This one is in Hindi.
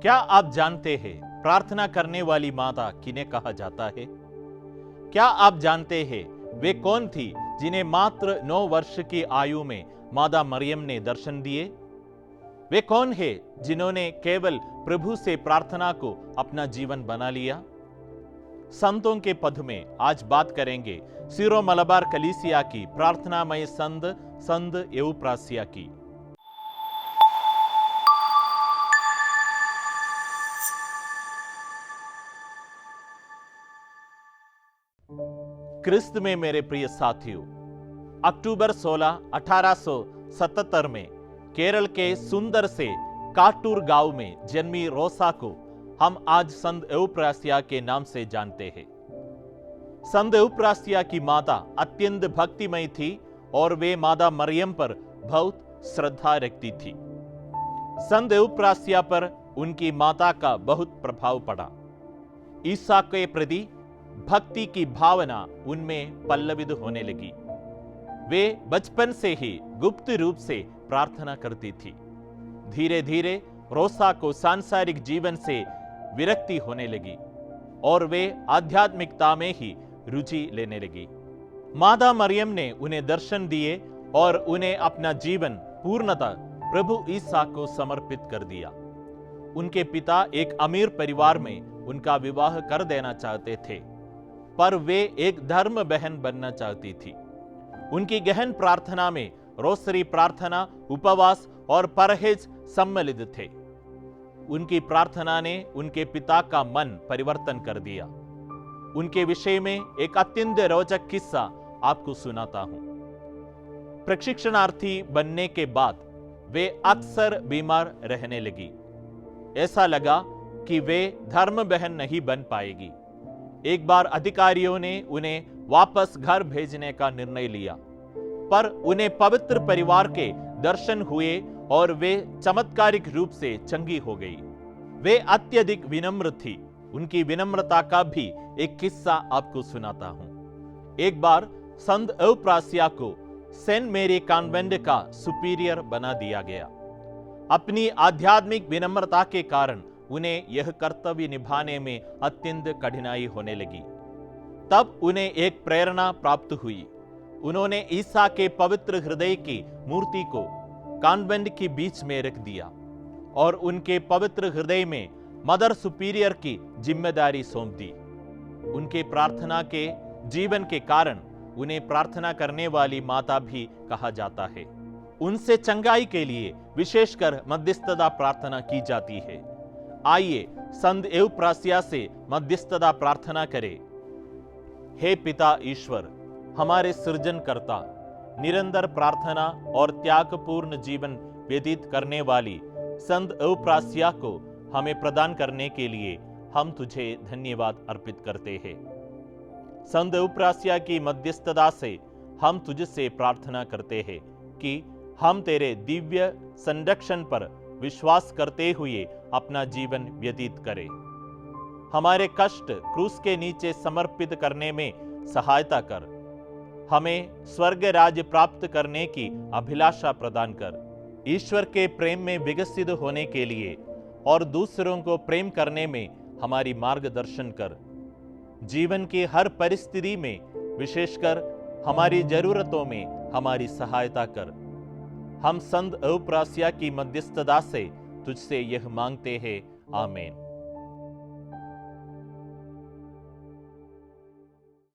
क्या आप जानते हैं प्रार्थना करने वाली माता किन्हें कहा जाता है? क्या आप जानते हैं वे कौन थी जिन्हें मात्र 9 वर्ष की आयु में मादा मरियम ने दर्शन दिए? वे कौन है जिन्होंने केवल प्रभु से प्रार्थना को अपना जीवन बना लिया? संतों के पद में आज बात करेंगे सीरो मलबार कलीसिया की प्रार्थनामय संत एउप्रासिया की। क्रिस्त में मेरे प्रिय साथियों, अक्टूबर 16, 1877 में केरल के सुंदर से काटूर गांव में जन्मी रोसा को हम आज संत एउप्रासिया के नाम से जानते हैं। संत एउप्रासिया की माता अत्यंत भक्तिमय थी और वे मादा मरियम पर बहुत श्रद्धा रखती थी। संत एउप्रासिया पर उनकी माता का बहुत प्रभाव पड़ा। ईसा के प्रति भक्ति की भावना उनमें पल्लवित होने लगी। वे बचपन से ही गुप्त रूप से प्रार्थना करती थी। धीरे धीरे रोसा को सांसारिक जीवन से विरक्ति होने लगी और वे आध्यात्मिकता में ही रुचि लेने लगी। मादा मरियम ने उन्हें दर्शन दिए और उन्हें अपना जीवन पूर्णतः प्रभु ईसा को समर्पित कर दिया। उनके पिता एक अमीर परिवार में उनका विवाह कर देना चाहते थे, पर वे एक धर्म बहन बनना चाहती थी। उनकी गहन प्रार्थना में रोसरी प्रार्थना, उपवास और परहेज सम्मिलित थे। उनकी प्रार्थना ने उनके पिता का मन परिवर्तन कर दिया। उनके विषय में एक अत्यंत रोचक किस्सा आपको सुनाता हूं। प्रशिक्षणार्थी बनने के बाद वे अक्सर बीमार रहने लगी। ऐसा लगा कि वे धर्म बहन नहीं बन पाएगी। एक बार अधिकारियों ने उन्हें वापस घर भेजने का निर्णय लिया, पर उन्हें पवित्र परिवार के दर्शन हुए और वे चमत्कारिक रूप से चंगी हो गई। वे अत्यधिक विनम्र थी। उनकी विनम्रता का भी एक किस्सा आपको सुनाता हूं। एक बार संत एउप्रासिया को सेंट मेरी कॉन्वेंट का सुपीरियर बना दिया गया। अपनी आध्यात्मिक विनम्रता के कारण उन्हें यह कर्तव्य निभाने में अत्यंत कठिनाई होने लगी। तब उन्हें एक प्रेरणा प्राप्त हुई। उन्होंने ईसा के पवित्र हृदय की मूर्ति को कॉन्वेंट के बीच में रख दिया और उनके पवित्र हृदय में मदर सुपीरियर की जिम्मेदारी सौंप दी। उनके प्रार्थना के जीवन के कारण उन्हें प्रार्थना करने वाली माता भी कहा जाता है। उनसे चंगाई के लिए विशेषकर मध्यस्थता प्रार्थना की जाती है। आइए संत एउप्रासिया से मध्यस्थता प्रार्थना करें। हे पिता ईश्वर, हमारे सृजनकर्ता, निरंतर प्रार्थना और त्यागपूर्ण जीवन व्यतीत करने वाली संत एउप्रासिया को हमें प्रदान करने के लिए हम तुझे धन्यवाद अर्पित करते हैं। संत एउप्रासिया की मध्यस्थता से हम तुझसे प्रार्थना करते हैं कि हम तेरे दिव्य संरक्षण पर विश्वास करते हुए अपना जीवन व्यतीत करें। हमारे कष्ट क्रूस के नीचे समर्पित करने में सहायता कर। हमें स्वर्ग राज्य प्राप्त करने की अभिलाषा प्रदान कर। ईश्वर के प्रेम में विकसित होने के लिए और दूसरों को प्रेम करने में हमारी मार्गदर्शन कर। जीवन की हर परिस्थिति में, विशेषकर हमारी जरूरतों में हमारी सहायता कर। हम संत एउप्रासिया की मध्यस्थता से तुझसे यह मांगते हैं। आमीन।